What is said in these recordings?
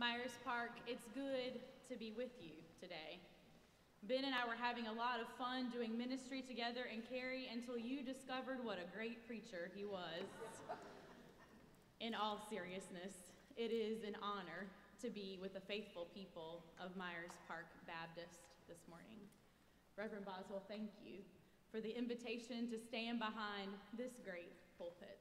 Myers Park, it's good to be with you today. Ben and I were having a lot of fun doing ministry together in Cary until you discovered what a great preacher he was. In all seriousness, it is an honor to be with the faithful people of Myers Park Baptist this morning. Reverend Boswell, thank you for the invitation to stand behind this great pulpit.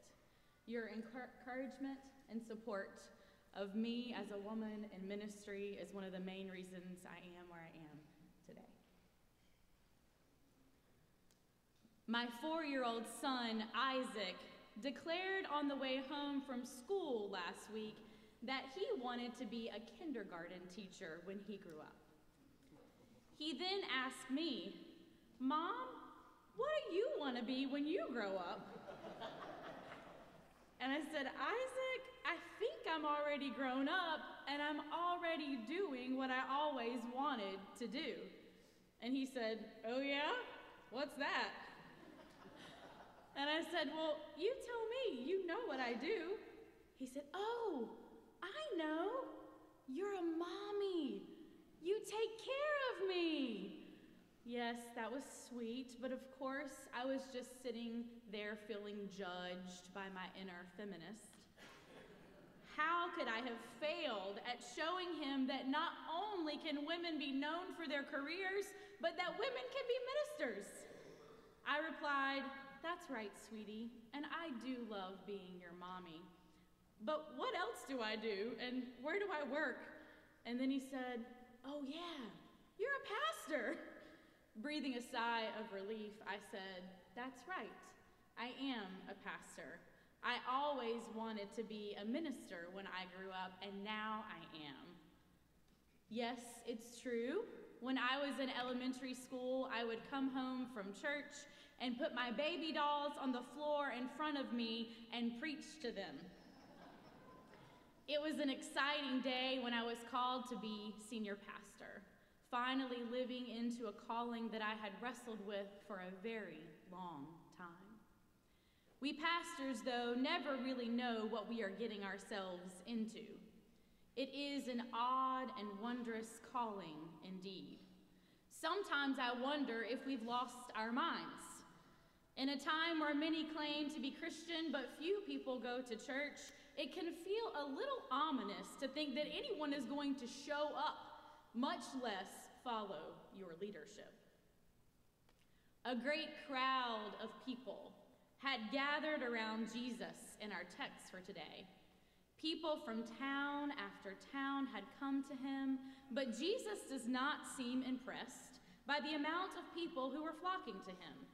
Your encouragement and support of me as a woman in ministry is one of the main reasons I am where I am today. My 4-year-old son, Isaac, declared on the way home from school last week that he wanted to be a kindergarten teacher when he grew up. He then asked me, "Mom, what do you want to be when you grow up?" And I said, "Isaac, I think I'm already grown up and I'm already doing what I always wanted to do." And he said, "Oh yeah? What's that?" And I said, "Well, you tell me, you know what I do." He said, "Oh, I know. You're a mommy. You take care of me." Yes, that was sweet, but of course I was just sitting there feeling judged by my inner feminist. How could I have failed at showing him that not only can women be known for their careers, but that women can be ministers? I replied, "That's right, sweetie, and I do love being your mommy. But what else do I do, and where do I work?" And then he said, "Oh yeah, you're a pastor." Breathing a sigh of relief, I said, "That's right, I am a pastor. I always wanted to be a minister when I grew up, and now I am." Yes, it's true. When I was in elementary school, I would come home from church and put my baby dolls on the floor in front of me and preach to them. It was an exciting day when I was called to be senior pastor, finally living into a calling that I had wrestled with for a very long time. We pastors, though, never really know what we are getting ourselves into. It is an odd and wondrous calling indeed. Sometimes I wonder if we've lost our minds. In a time where many claim to be Christian but few people go to church, it can feel a little ominous to think that anyone is going to show up, much less follow your leadership. A great crowd of people had gathered around Jesus in our text for today. People from town after town had come to him, but Jesus does not seem impressed by the amount of people who were flocking to him.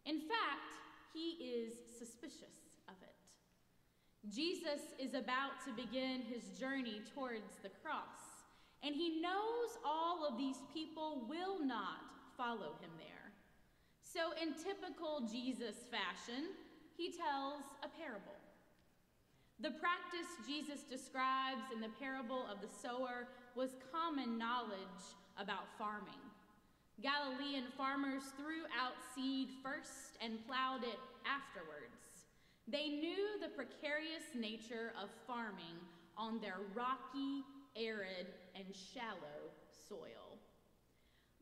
In fact, he is suspicious of it. Jesus is about to begin his journey towards the cross, and he knows all of these people will not follow him there. So in typical Jesus fashion, he tells a parable. The practice Jesus describes in the parable of the sower was common knowledge about farming. Galilean farmers threw out seed first and plowed it afterwards. They knew the precarious nature of farming on their rocky, arid, and shallow soil.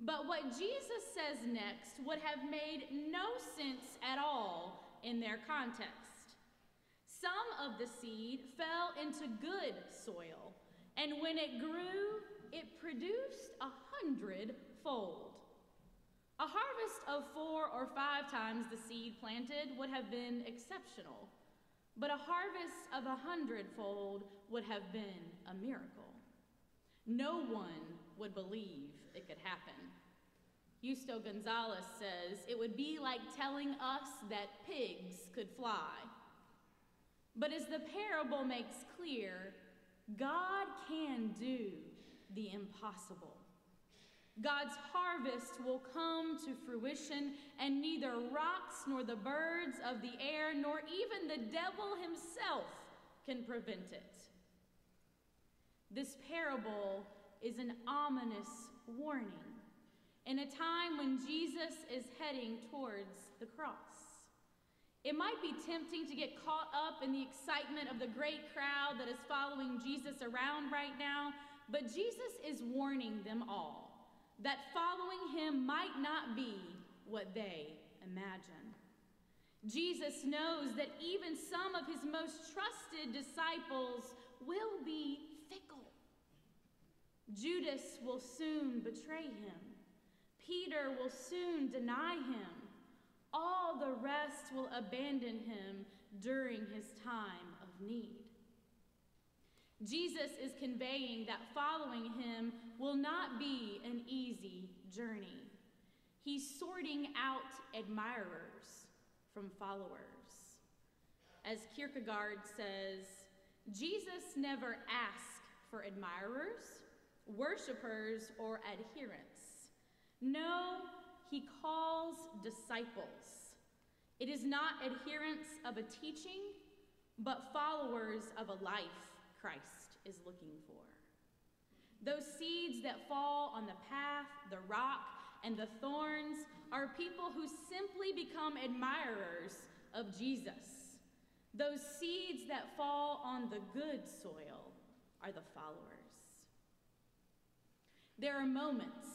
But what Jesus says next would have made no sense at all in their context. Some of the seed fell into good soil, and when it grew, it produced 100-fold. A harvest of 4 or 5 times the seed planted would have been exceptional, but a harvest of 100-fold would have been a miracle. No one would believe it could happen. Justo Gonzalez says it would be like telling us that pigs could fly. But as the parable makes clear, God can do the impossible. God's harvest will come to fruition, and neither rocks nor the birds of the air nor even the devil himself can prevent it. This parable is an ominous warning in a time when Jesus is heading towards the cross. It might be tempting to get caught up in the excitement of the great crowd that is following Jesus around right now, but Jesus is warning them all that following him might not be what they imagine. Jesus knows that even some of his most trusted disciples will be fickle. Judas will soon betray him. Peter will soon deny him. All the rest will abandon him during his time of need. Jesus is conveying that following him will not be an easy journey. He's sorting out admirers from followers. As Kierkegaard says, Jesus never asked for admirers, worshipers, or adherents. No, he calls disciples. It is not adherents of a teaching, but followers of a life Christ is looking for. Those seeds that fall on the path, the rock, and the thorns are people who simply become admirers of Jesus. Those seeds that fall on the good soil are the followers. There are moments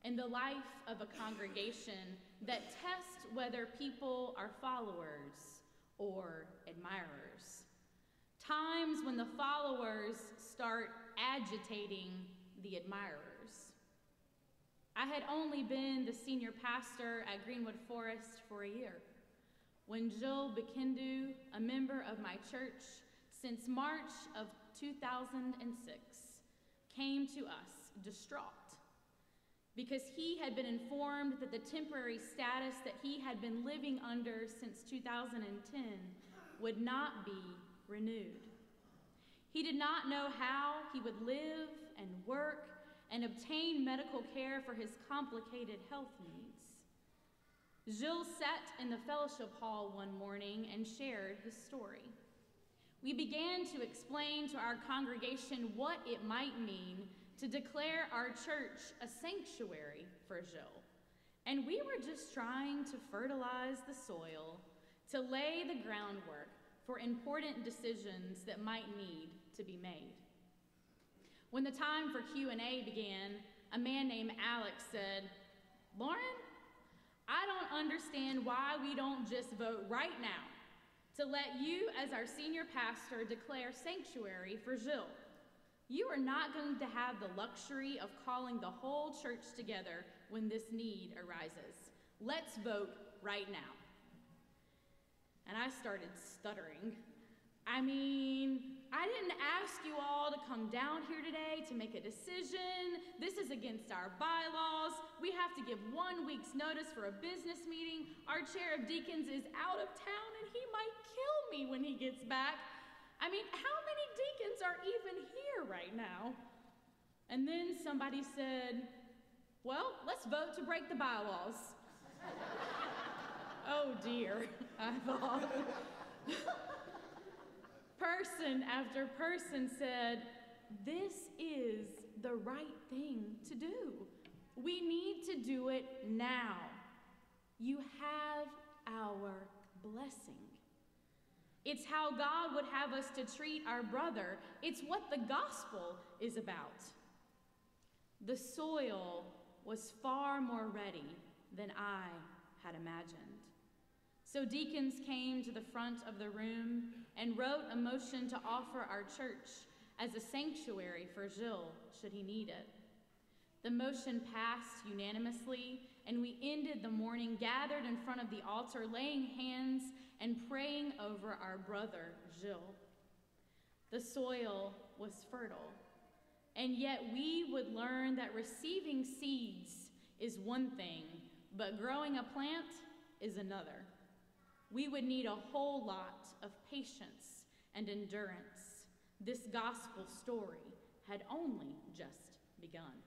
in the life of a congregation that test whether people are followers or admirers. Times when the followers start agitating the admirers. I had only been the senior pastor at Greenwood Forest for a year when Jill Bikindu, a member of my church since March of 2006, came to us distraught because he had been informed that the temporary status that he had been living under since 2010 would not be renewed. He did not know how he would live and work and obtain medical care for his complicated health needs. Gilles sat in the fellowship hall one morning and shared his story. We began to explain to our congregation what it might mean to declare our church a sanctuary for Gilles. And we were just trying to fertilize the soil, to lay the groundwork for important decisions that might need to be made. When the time for Q&A began, a man named Alex said, "Lauren, I don't understand why we don't just vote right now to let you, as our senior pastor, declare sanctuary for Gilles. You are not going to have the luxury of calling the whole church together when this need arises. Let's vote right now." And I started stuttering. I didn't ask you all to come down here today to make a decision. This is against our bylaws. We have to give 1 week's notice for a business meeting. Our chair of deacons is out of town and he might kill me when he gets back. How many deacons are even here right now? And then somebody said, "Well, let's vote to break the bylaws." Oh dear, I thought. Person after person said, "This is the right thing to do. We need to do it now. You have our blessing. It's how God would have us to treat our brother. It's what the gospel is about." The soil was far more ready than I had imagined. So deacons came to the front of the room and wrote a motion to offer our church as a sanctuary for Gilles should he need it. The motion passed unanimously, and we ended the morning gathered in front of the altar, laying hands and praying over our brother Gilles. The soil was fertile, and yet we would learn that receiving seeds is one thing, but growing a plant is another. We would need a whole lot of patience and endurance. This gospel story had only just begun.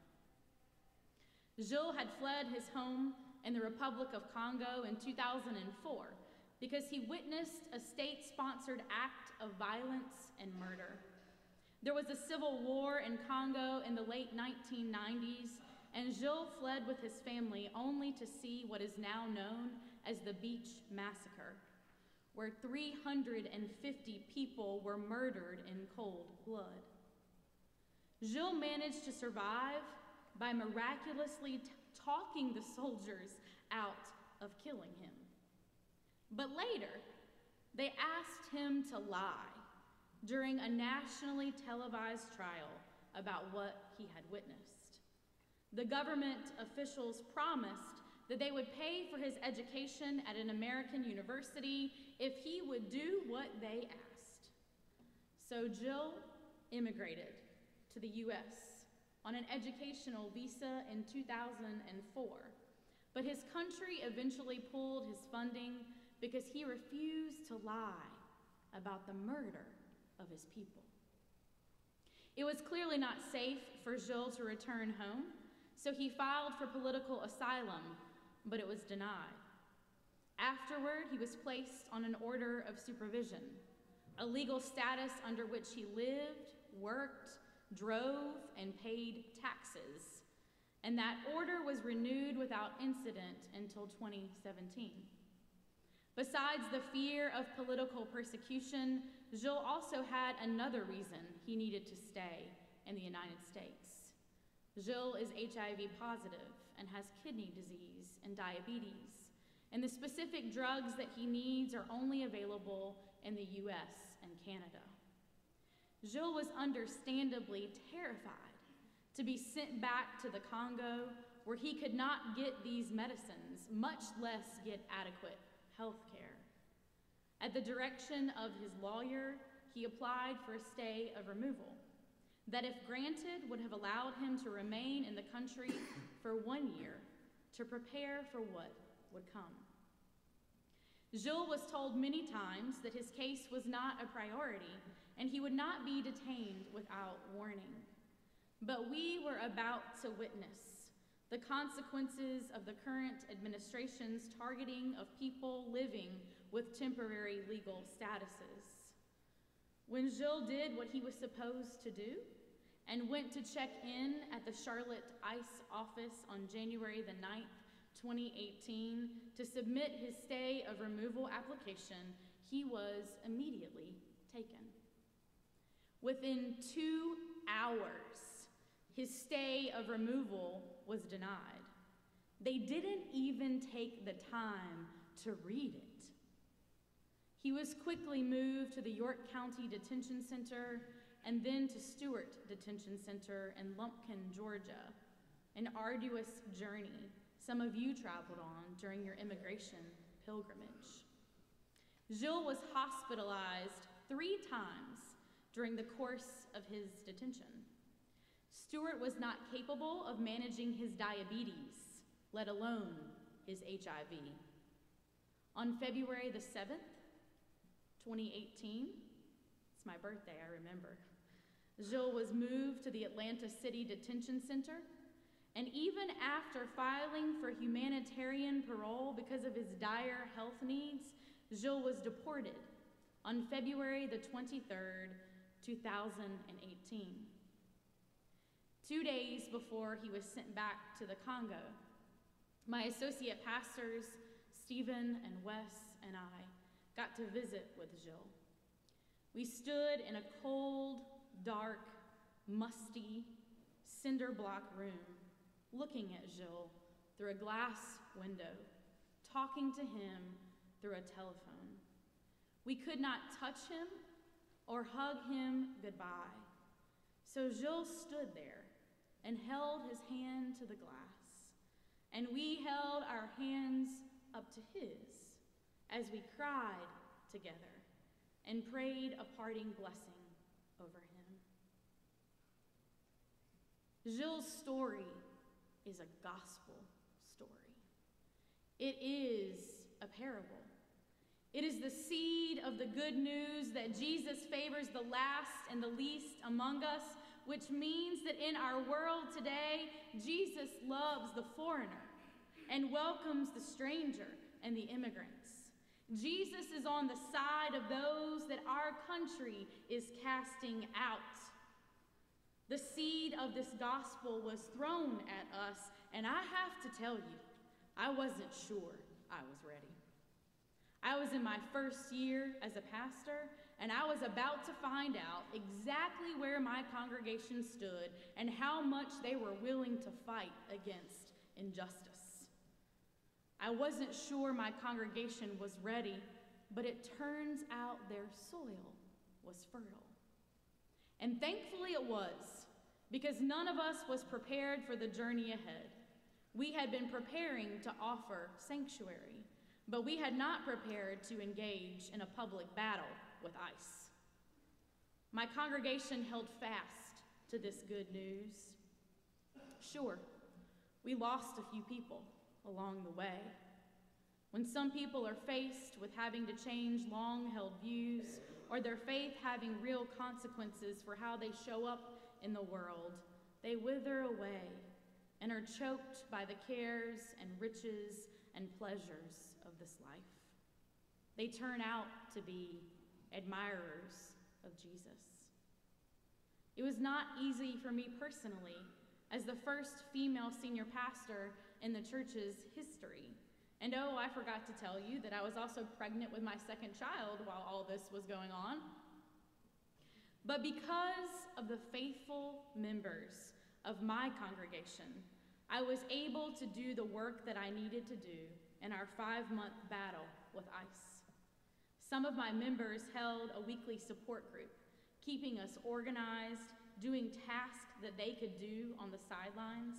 Gilles had fled his home in the Republic of Congo in 2004 because he witnessed a state-sponsored act of violence and murder. There was a civil war in Congo in the late 1990s, and Gilles fled with his family only to see what is now known as the Beach Massacre, where 350 people were murdered in cold blood. Gilles managed to survive by miraculously talking the soldiers out of killing him. But later, they asked him to lie during a nationally televised trial about what he had witnessed. The government officials promised that they would pay for his education at an American university if he would do what they asked. So Gilles immigrated to the U.S. on an educational visa in 2004, but his country eventually pulled his funding because he refused to lie about the murder of his people. It was clearly not safe for Gilles to return home, so he filed for political asylum, but it was denied. Afterward, he was placed on an order of supervision, a legal status under which he lived, worked, drove, and paid taxes, and that order was renewed without incident until 2017. Besides the fear of political persecution, Gilles also had another reason he needed to stay in the United States. Gilles is HIV positive and has kidney disease and diabetes, and the specific drugs that he needs are only available in the US and Canada. Gilles was understandably terrified to be sent back to the Congo, where he could not get these medicines, much less get adequate health care. At the direction of his lawyer, he applied for a stay of removal that, if granted, would have allowed him to remain in the country for 1 year to prepare for what would come. Gilles was told many times that his case was not a priority and he would not be detained without warning. But we were about to witness the consequences of the current administration's targeting of people living with temporary legal statuses. When Gilles did what he was supposed to do and went to check in at the Charlotte ICE office on January the 9th, 2018, to submit his stay of removal application, he was immediately taken. Within 2 hours, his stay of removal was denied. They didn't even take the time to read it. He was quickly moved to the York County Detention Center and then to Stewart Detention Center in Lumpkin, Georgia, an arduous journey some of you traveled on during your immigration pilgrimage. Gilles was hospitalized 3 times during the course of his detention. Stewart was not capable of managing his diabetes, let alone his HIV. On February the 7th, 2018, it's my birthday, I remember, Gilles was moved to the Atlanta City Detention Center, and even after filing for humanitarian parole because of his dire health needs, Gilles was deported on February the 23rd, 2018. 2 days before he was sent back to the Congo, my associate pastors, Stephen and Wes and I, got to visit with Gilles. We stood in a cold, dark, musty, cinder block room, looking at Gilles through a glass window, talking to him through a telephone. We could not touch him or hug him goodbye. So Gilles stood there and held his hand to the glass, and we held our hands up to his as we cried together and prayed a parting blessing over him. Gilles' story is a gospel story. It is a parable. It is the seed of the good news that Jesus favors the last and the least among us, which means that in our world today, Jesus loves the foreigner and welcomes the stranger and the immigrants. Jesus is on the side of those that our country is casting out. The seed of this gospel was thrown at us, and I have to tell you, I wasn't sure I was ready. I was in my first year as a pastor, and I was about to find out exactly where my congregation stood and how much they were willing to fight against injustice. I wasn't sure my congregation was ready, but it turns out their soil was fertile. And thankfully it was, because none of us was prepared for the journey ahead. We had been preparing to offer sanctuary, but we had not prepared to engage in a public battle with ICE. My congregation held fast to this good news. Sure, we lost a few people along the way. When some people are faced with having to change long-held views or their faith having real consequences for how they show up in the world, they wither away and are choked by the cares and riches and pleasures of this life. They turn out to be admirers of Jesus. It was not easy for me personally, as the first female senior pastor in the church's history. And oh, I forgot to tell you that I was also pregnant with my second child while all this was going on. But because of the faithful members of my congregation, I was able to do the work that I needed to do in our 5-month battle with ICE. Some of my members held a weekly support group, keeping us organized, doing tasks that they could do on the sidelines.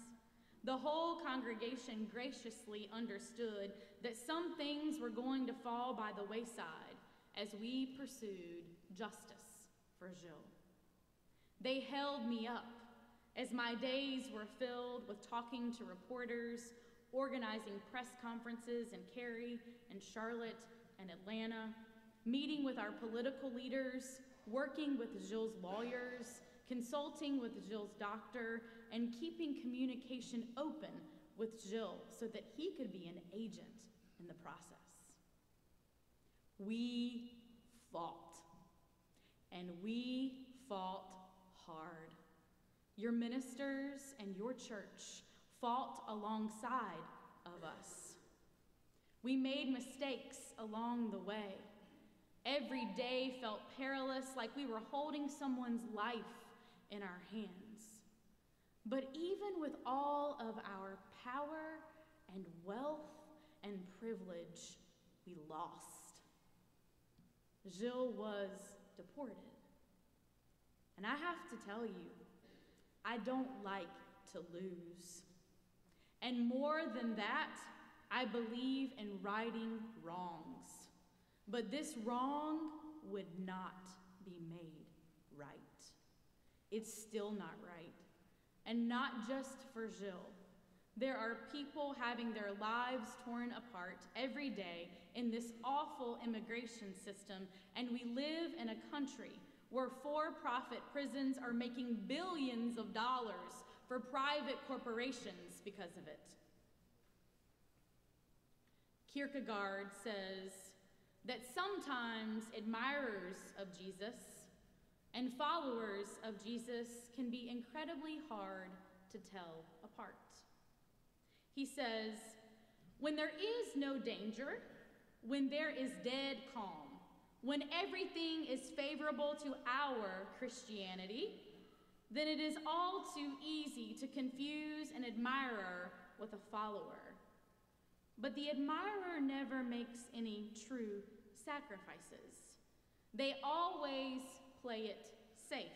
The whole congregation graciously understood that some things were going to fall by the wayside as we pursued justice for Jill. They held me up as my days were filled with talking to reporters, organizing press conferences in Cary and Charlotte and Atlanta, meeting with our political leaders, working with Jill's lawyers, consulting with Jill's doctor, and keeping communication open with Jill so that he could be an agent in the process. We fought, and we fought hard. Your ministers and your church fought alongside of us. We made mistakes along the way. Every day felt perilous, like we were holding someone's life in our hands. But even with all of our power and wealth and privilege, we lost. Jill was deported. And I have to tell you, I don't like to lose. And more than that, I believe in righting wrongs. But this wrong would not be made right. It's still not right. And not just for Jill. There are people having their lives torn apart every day in this awful immigration system, and we live in a country where for-profit prisons are making billions of dollars for private corporations because of it. Kierkegaard says that sometimes admirers of Jesus and followers of Jesus can be incredibly hard to tell apart. He says, when there is no danger, when there is dead calm, when everything is favorable to our Christianity, then it is all too easy to confuse an admirer with a follower. But the admirer never makes any true sacrifices. They always play it safe.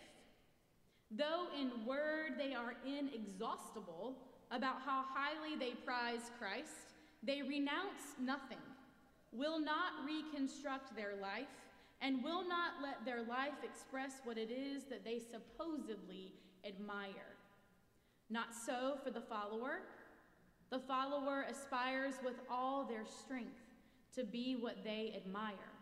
Though in word they are inexhaustible about how highly they prize Christ, they renounce nothing, will not reconstruct their life, and will not let their life express what it is that they supposedly admire. Not so for the follower. The follower aspires with all their strength to be what they admire.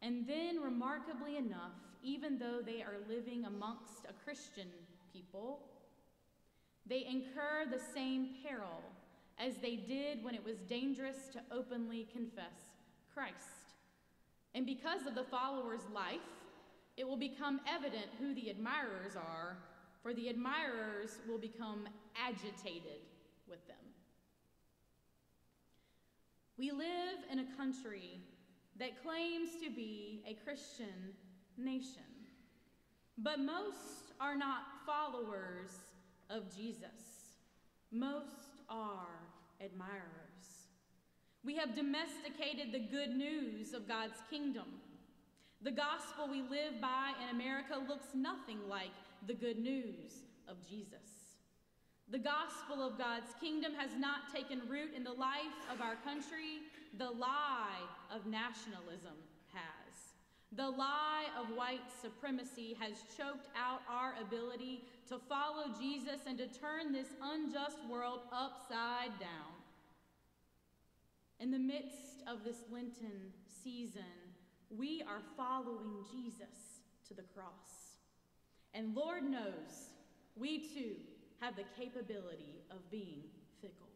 And then, remarkably enough, even though they are living amongst a Christian people, they incur the same peril as they did when it was dangerous to openly confess Christ. And because of the follower's life, it will become evident who the admirers are, for the admirers will become agitated with them. We live in a country that claims to be a Christian nation. But most are not followers of Jesus. Most are admirers. We have domesticated the good news of God's kingdom. The gospel we live by in America looks nothing like the good news of Jesus. The gospel of God's kingdom has not taken root in the life of our country. The lie of nationalism has. The lie of white supremacy has choked out our ability to follow Jesus and to turn this unjust world upside down. In the midst of this Lenten season, we are following Jesus to the cross. And Lord knows, we too have the capability of being fickle.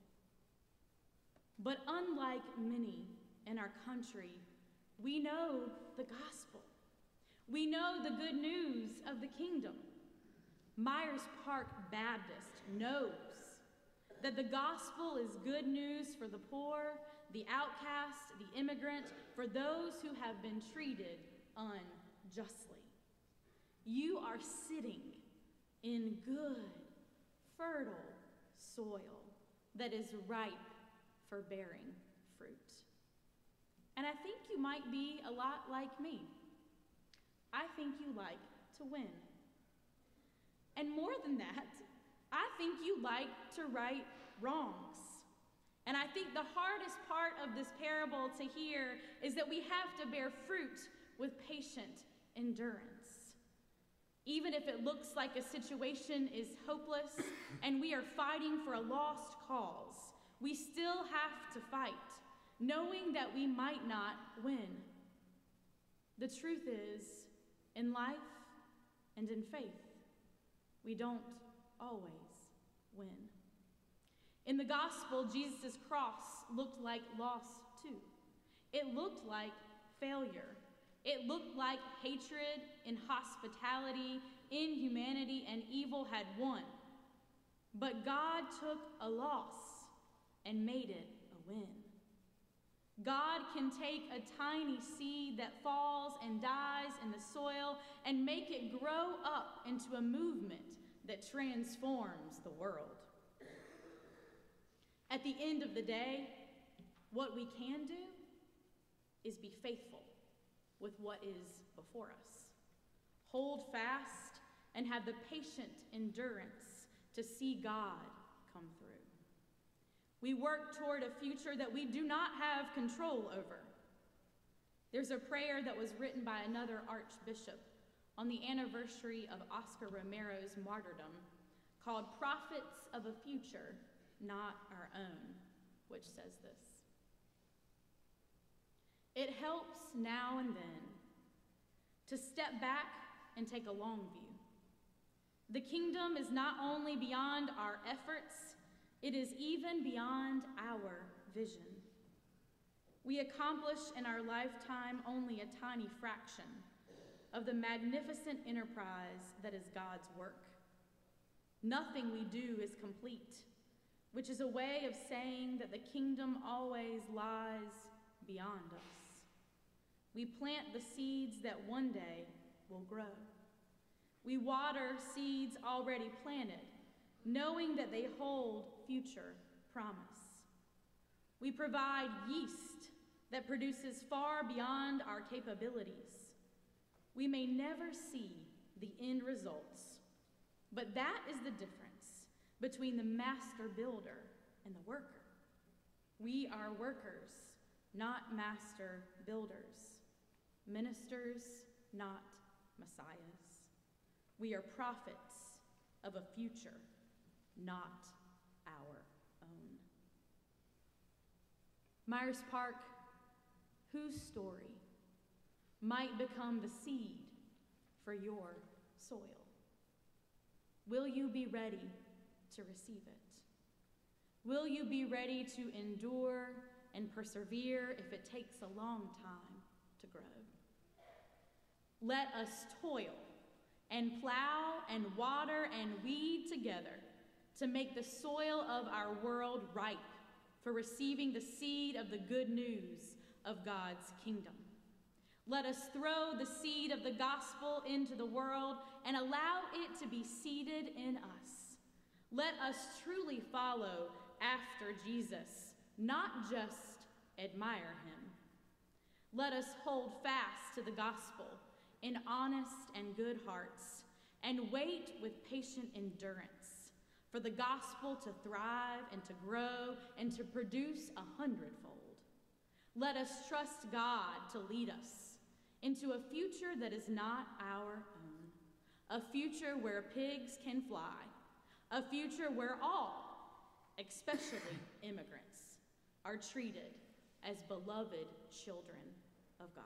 But unlike many in our country, we know the gospel. We know the good news of the kingdom. Myers Park Baptist knows that the gospel is good news for the poor, the outcast, the immigrant, for those who have been treated unjustly. You are sitting in good, fertile soil that is ripe for bearing fruit. And I think you might be a lot like me. I think you like to win. And more than that, I think you like to right wrongs. And I think the hardest part of this parable to hear is that we have to bear fruit with patient endurance. Even if it looks like a situation is hopeless and we are fighting for a lost cause, we still have to fight, knowing that we might not win. The truth is, in life and in faith, we don't always win. In the gospel, Jesus' cross looked like loss too. It looked like failure. It looked like hatred, inhospitality, inhumanity, and evil had won. But God took a loss and made it a win. God can take a tiny seed that falls and dies in the soil and make it grow up into a movement that transforms the world. At the end of the day, what we can do is be faithful with what is before us. Hold fast and have the patient endurance to see God come through. We work toward a future that we do not have control over. There's a prayer that was written by another archbishop on the anniversary of Oscar Romero's martyrdom called Prophets of a Future Not Our Own, which says this: it helps now and then to step back and take a long view. The kingdom is not only beyond our efforts, it is even beyond our vision. We accomplish in our lifetime only a tiny fraction of the magnificent enterprise that is God's work. Nothing we do is complete, which is a way of saying that the kingdom always lies beyond us. We plant the seeds that one day will grow. We water seeds already planted, knowing that they hold future promise. We provide yeast that produces far beyond our capabilities. We may never see the end results, but that is the difference between the master builder and the worker. We are workers, not master builders. Ministers, not messiahs. We are prophets of a future, not our own. Myers Park, whose story might become the seed for your soil? Will you be ready to receive it? Will you be ready to endure and persevere if it takes a long time to grow? Let us toil and plow and water and weed together to make the soil of our world ripe for receiving the seed of the good news of God's kingdom. Let us throw the seed of the gospel into the world and allow it to be seeded in us. Let us truly follow after Jesus, not just admire him. Let us hold fast to the gospel in honest and good hearts and wait with patient endurance for the gospel to thrive and to grow and to produce 100-fold. Let us trust God to lead us into a future that is not our own, a future where pigs can fly, a future where all, especially immigrants, are treated as beloved children of God.